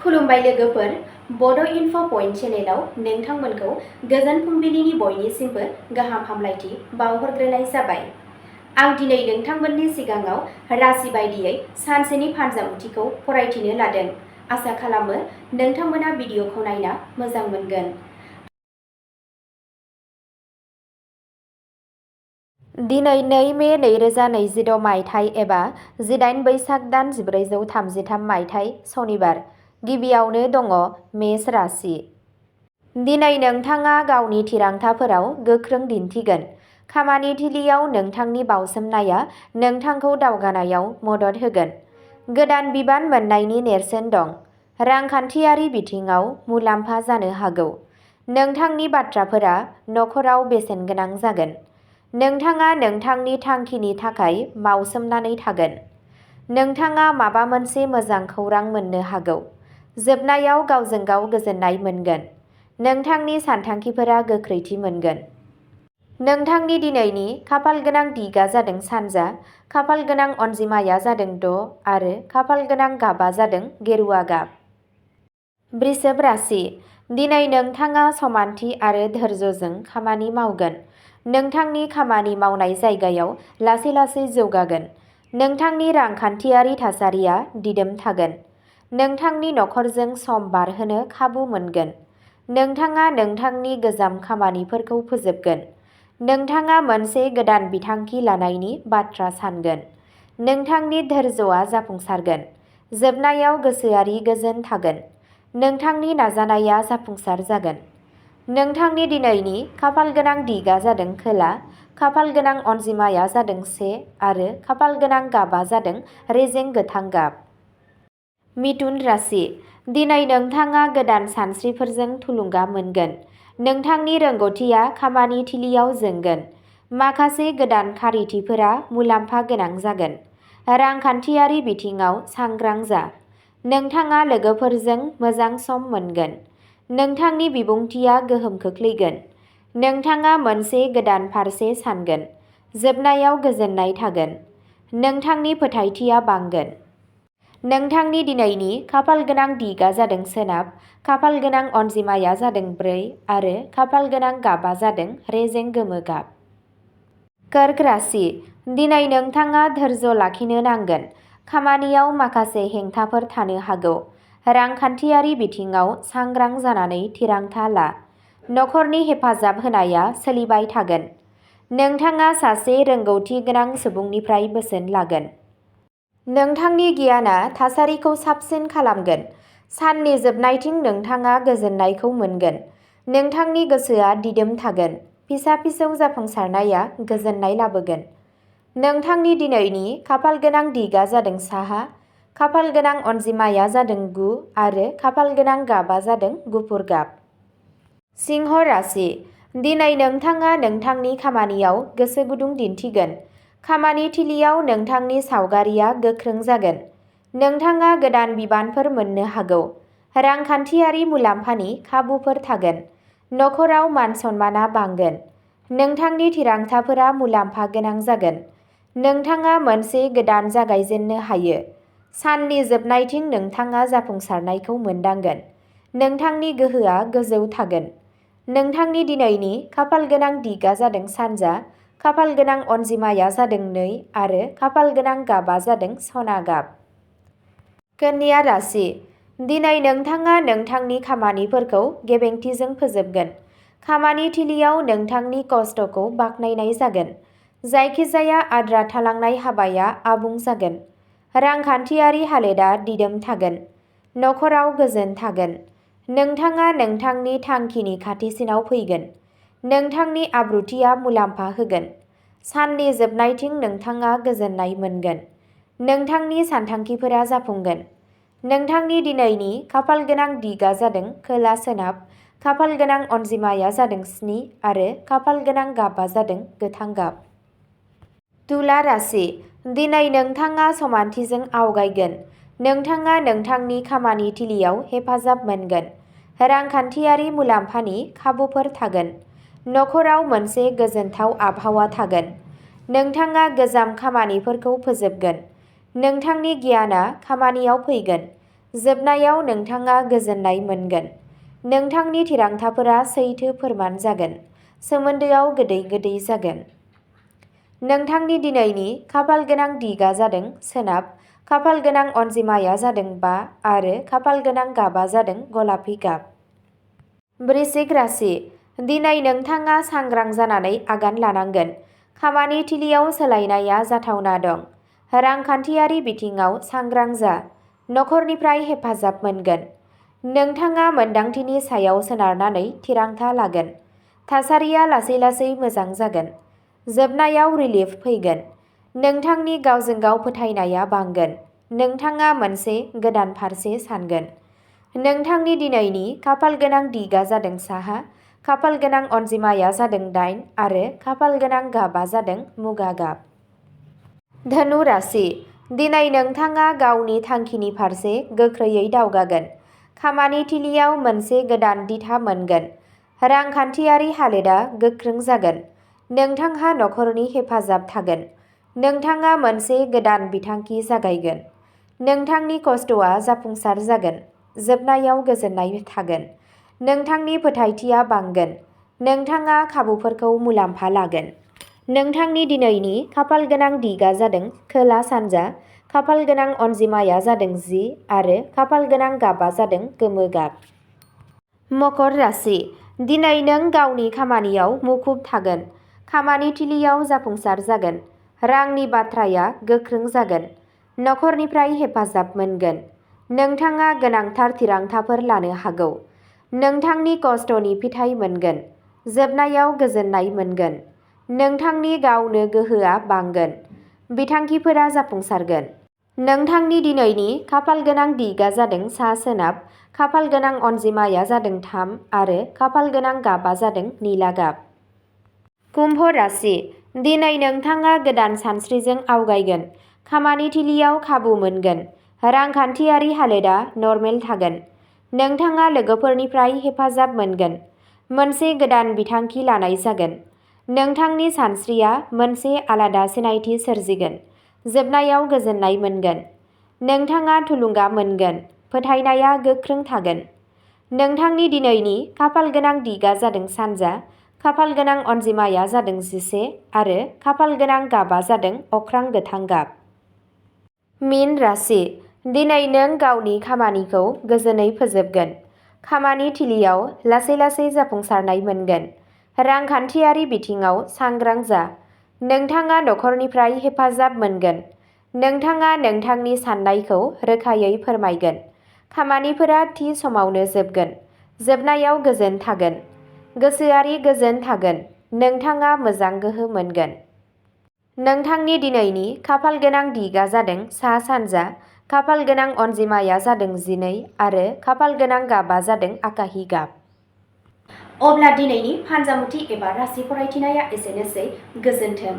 खुलुमबाय लोगोफोर, बड' इनफ' पइन्ट चेनेलाव नोंथांमोनखौ गोजोन फुंबिलिनि बयनिसिमबो गाहाम हामलायथि बावहरग्रोनाय जाबाय। आं दिनै नोंथांमोननि सिगाङाव राशि बायदियै सानसेनि फानजामुथिखौ फरायथिनो लादों। आसा खालामो नोंथांमोना भिडिअखौ नायना मोजां मोनगोन। दिनै 2 मे 2026 मायथाइ एबा 18 बैसाग दान 1433 मायथाइ सनिबार। गिबियावनो दङ मेष राशि। दिनै नोंथाङा गावनि थिरांथाफोराव गोख्रों दिन्थिगोन। खामानि थिलियाव नोंथांनि बावसोमनाया नोंथांखौ दावगानायाव मदद होगोन। गोदान बिबान मोन्नायनि नेरसोन दं। रांखान्थियारि बिथिङाव मुलाम्फा जानो हागौ। नोंथांनि बाथ्राफोरा नखराव बेसेनगोनां जागोन। नोंथाङा नोंथांनि थांखिनि थाखाय मावसोमनानै थागोन। नोंथाङा माबा मोनसे मोजां खौरां मोननो हागौ। जोबनायाव गावजों गाव गोजोननाय मोनगोन। नोंथांनि सानथांखिफोरा गोख्रैथि मोनगोन। नोंथांनि दिनैनि खाफालगोनां दिगआ जादों सानजा, खाफालगोनां अनजिमाया जादों 6 आरो खाफालगोनां गाबआ जादों गेरुआ गाब। वृषभ राशि। दिनै नोंथाङा समानथि आरो धैर्यजों खामानि मावगोन। नोंथांनि खामानि मावनाय जायगायाव लासै लासै जौगागोन। नोंथांनि रांखान्थियारि थासारिया दिदोम थागोन। नोंथांनि नखरजों सम बारहोनो खाबु मोनगोन। नोंथाङा नोंथांनि गोजाम खामानिफोरखौ फोजोबगोन। नोंथाङा मोनसे गोदान बिथांखि लानायनि बाथ्रा सानगोन। नोंथांनि धैर्यआ जाफुंसारगोन। जोबनायाव गोसोआरि गोजोन थागोन। नोंथांनि नाजानाया जाफुंसार जागोन। नोंथांनि दिनैनि खाफालगोनां दिगआ जादों खोला, खाफालगोनां अनजिमाया जादों 1 आरो खाफालगोनां गाबआ जादों रेजें गोथां गाब। मिथुन राशि। दिनै नोंथाङा गोदान सानस्रिफोरजों थुलुंगा मोनगोन। नोंथांनि रोंग'थिया खामानि थिलियाव जोंगोन। माखासे गोदान खारिथिफोरा मुलाम्फा गोनां जागोन। रांखान्थियारि बिथिङाव सांग्रां जा। नोंथाङा लोगोफोरजों मोजां सम मोनगोन। नोंथांनि बिबुंथिआ गोहोम खोख्लैगोन। नोंथाङा मोनसे गोदान फारसे सानगोन। जोबनायाव गोजोननाय थागोन। नोंथांनि फोथायथिया बांगोन। नोंथांनि दिनैनि खाफालगोनां दिगआ जादों सोनाब, खाफालगोनां अनजिमाया जादों 4 आरो खाफालगोनां गाबआ जादों रेजें गोमो गाब। कर्क राशि। दिनै नोंथाङा धैर्य लाखिनो नांगोन। खामानियाव माखासे हेंथाफोर थानो हागौ। रांखान्थियारि बिथिङाव सांग्रां जानानै थिरांथा ला। नखरनि हेफाजाब होनाया सोलिबाय थागोन। नोंथाङा सासे रोंग'थि गोनां सुबुंनिफ्राय बोसोन लागोन। नोंथांनि गियानआ थासारिखौ साबसिन खालामगोन। साननि जोबनायथिं नोंथाङा गोजोननायखौ मोनगोन। नोंथांनि गोसोआ दिदोम थागोन। फिसा-फिसौ जाफुंसारनाया गोजोननाय लाबोगोन। नोंथांनि दिनैनि खाफालगोनां दिगआ जादों साहा, खाफालगोनां अनजिमाया जादों 9 आरो खाफालगोनां गाबआ जादों गुफुर गाब। सिंह राशि। दिनै नोंथाङा नोंथांनि खामानियाव गोसो गुदुं दिन्थिगोन। खामानि थिलियाव नोंथांनि सावगारिआ गोख्रों जागोन। नोंथाङा गोदान बिबानफोर मोननो हागौ। रांखान्थियारि मुलाम्फानि खाबुफोर थागोन। नखराव मान-सन्मानआ बांगोन। नोंथांनि थिरांथाफोरा मुलाम्फा गोनां जागोन। नोंथाङा मोनसे गोदान जागायजेननो हायो। साननि जोबनायथिं नोंथाङा जाफुंसारनायखौ मोनदांगोन। नोंथांनि गोहोआ गोजौ थागोन। नोंथांनि दिनैनि खाफालगोनां दिगआ जादों सानजा, खाफालगोनां अनजिमाया जादों 2 आरो खाफालगोनां गाबआ जादों सना गाब। कन्या राशि। दिनै नोंथाङा नोंथांनि खामानिफोरखौ गेबेंथिजों फोजोबगोन। खामानि थिलियाव नोंथांनि खस्थ'खौ बाख्नायनाय जागोन। जायखिजाया आद्रा थालांनाय हाबाया आबुं जागोन। रांखान्थियारि हालोदआ दिदोम थागोन। नखराव गोजोन थागोन। नोंथाङा नोंथांनि थांखिनि खाथिसिनाव फैगोन। नोंथांनि आब्रुथिया मुलाम्फा होगोन। साननि जोबनायथिं नोंथाङा गोजोननाय मोनगोन। नोंथांनि सानथांखिफोरा जाफुंगोन। नोंथांनि दिनैनि खाफालगोनां दिगआ जादों खोला-सोनाब, खाफालगोनां अनजिमाया जादों 7 आरो खाफालगोनां गाबआ जादों गोथां गाब। तुला राशि। दिनै नोंथाङा समानथिजों आवगायगोन। नोंथाङा नोंथांनि खामानि थिलियाव हेफाजाब मोनगोन। रांखान्थियारि मुलाम्फानि खाबुफोर थागोन। नखराव मोनसे गोजोनथाव आबहावा थागोन। नोंथाङा गोजाम खामानिफोरखौ फोजोबगोन। नोंथांनि गियानआ खामानियाव फैगोन। जोबनायाव नोंथाङा गोजोननाय मोनगोन। नोंथांनि थिरांथाफोरा सैथो फोरमान जागोन। सोमोन्दोआव गोदै गोदै जागोन। नोंथांनि दिनैनि खाफालगोनां दिगा जादों सोनाब, खाफालगोनां अनजिमाया जादों 5 आरो खाफालगोनां गाबा जादों गलापि गाब। वृश्चिक राशि। दिनै नोंथाङा सांग्रां जानानै आगान लानांगोन। खामानि थिलियाव सोलायनाया जाथावना दं। रांखान्थियारि बिथिङाव सांग्रां जा। नखरनिफ्राय हेफाजाब मोनगोन। नोंथाङा मोन्दांथिनि सायाव सोनारनानै थिरांथा लागोन। थासारिया लासै लासै मोजां जागोन। जोबनायाव रिलिफ फैगोन। नोंथांनि गावजों गाव फोथायनाया बांगोन। नोंथाङा मोनसे गोदान फारसे सानगोन। नोंथांनि दिनैनि खाफालगोनां दिगा जादों साहा, खाफालगोनां अनजिमाया जादों 8 आरो खाफालगोनां गाबा जादों मुगा गाब। धनु राशि। दिनै नोंथाङा गावनि थांखिनि फारसे गोख्रैयै दावगागोन। खामानि थिलियाव मोनसे गोदान दिथा मोनगोन। रांखान्थियारि हालोदा गोख्रों जागोन। नोंथांहा नखरनि हेफाजाब थागोन। नोंथाङा मोनसे गोदान बिथांखि जागायगोन। नोंथांनि खस्थ'आ जाफुंसार जागोन। जोबनायाव गोजोननाय थागोन। नोंथांनि फोथायथिया बांगोन। नोंथाङा खाबुफोरखौ मुलाम्फा लागोन। नोंथांनि दिनैनि खाफालगोनां दिगा जादों खोला सानजा, खाफालगोनां अनजिमाया जादों 10 आरो खाफालगोनां गाबा जादों गोमो गाब। मकर राशि। दिनै नों गावनि खामानियाव मुखुब थागोन। खामानि थिलियाव जाफुंसार जागोन। रांनि बाथ्राया गोख्रों जागोन। नखरनिफ्राय हेफाजाब मोनगोन। नोंथाङा गोनांथार थिरांथाफोर लानो हागौ। नोंथांनि खस्थ'नि फिथाइ मोनगोन। जोबनायाव गोजोननाय मोनगोन। नोंथांनि गावनो गोहोआ बांगोन। बिथांखिफोरा जाफुंसारगोन। नोंथांनि दिनैनि खाफालगोनां दिगा जादों सा-सोनाब, खाफालगोनां अनजिमाया जादों 3 आरो खाफालगोनां गाबा जादों निला गाब। कुम्भ राशि। दिनै नोंथाङा गोदान सानस्रिजों आवगायगोन। खामानि थिलियाव खाबु मोनगोन। रांखान्थियारि हालोदा नरमेल थागोन। नोंथाङा लोगोफोरनिफ्राय हेफाजाब मोनगोन। मोनसे गोदान बिथांखि लानाय जागोन। नोंथांनि सानस्रिया मोनसे आलादा सिनायथि सोरजिगोन। जोबनायाव गोजोननाय मोनगोन। नोंथाङा थुलुंगा मोनगोन। फोथायनाया गोख्रों थागोन। नोंथांनि दिनैनि खाफालगोनां दिगा जादों सानजा, खाफालगोनां अनजिमाया जादों 11 आरो खाफालगोनां गाबा जादों अख्रां गोथां गाब। मीन राशि। दिनै नों गावनि खामानिखौ गोजोनै फोजोबगोन। खामानि थिलियाव लासै लासै जाफुंसारनाय मोनगोन। रांखान्थियारि बिथिङाव सांग्रां जा। नोंथाङा नखरनिफ्राय हेफाजाब मोनगोन। नोंथाङा नोंथांनि साननायखौ रोखायै फोरमायगोन। खामानिफोरा थि समावनो जोबगोन। जोबनायाव गोजोन थागोन। गोसोआरि गोजोन थागोन। नोंथाङा मोजां गोहो मोनगोन। नोंथांनि दिनैनि खाफालगोनां दिगा जादों सा-सानजा, खाफालगोनां अनजिमाया जादों 12 आरो खाफालगोनां गाबा जादों आकाहि गाब। अब्ला दिनैनि फानजामुथि एबा राशि फरायथिनाया एसेनोसै। गोजोन्थों।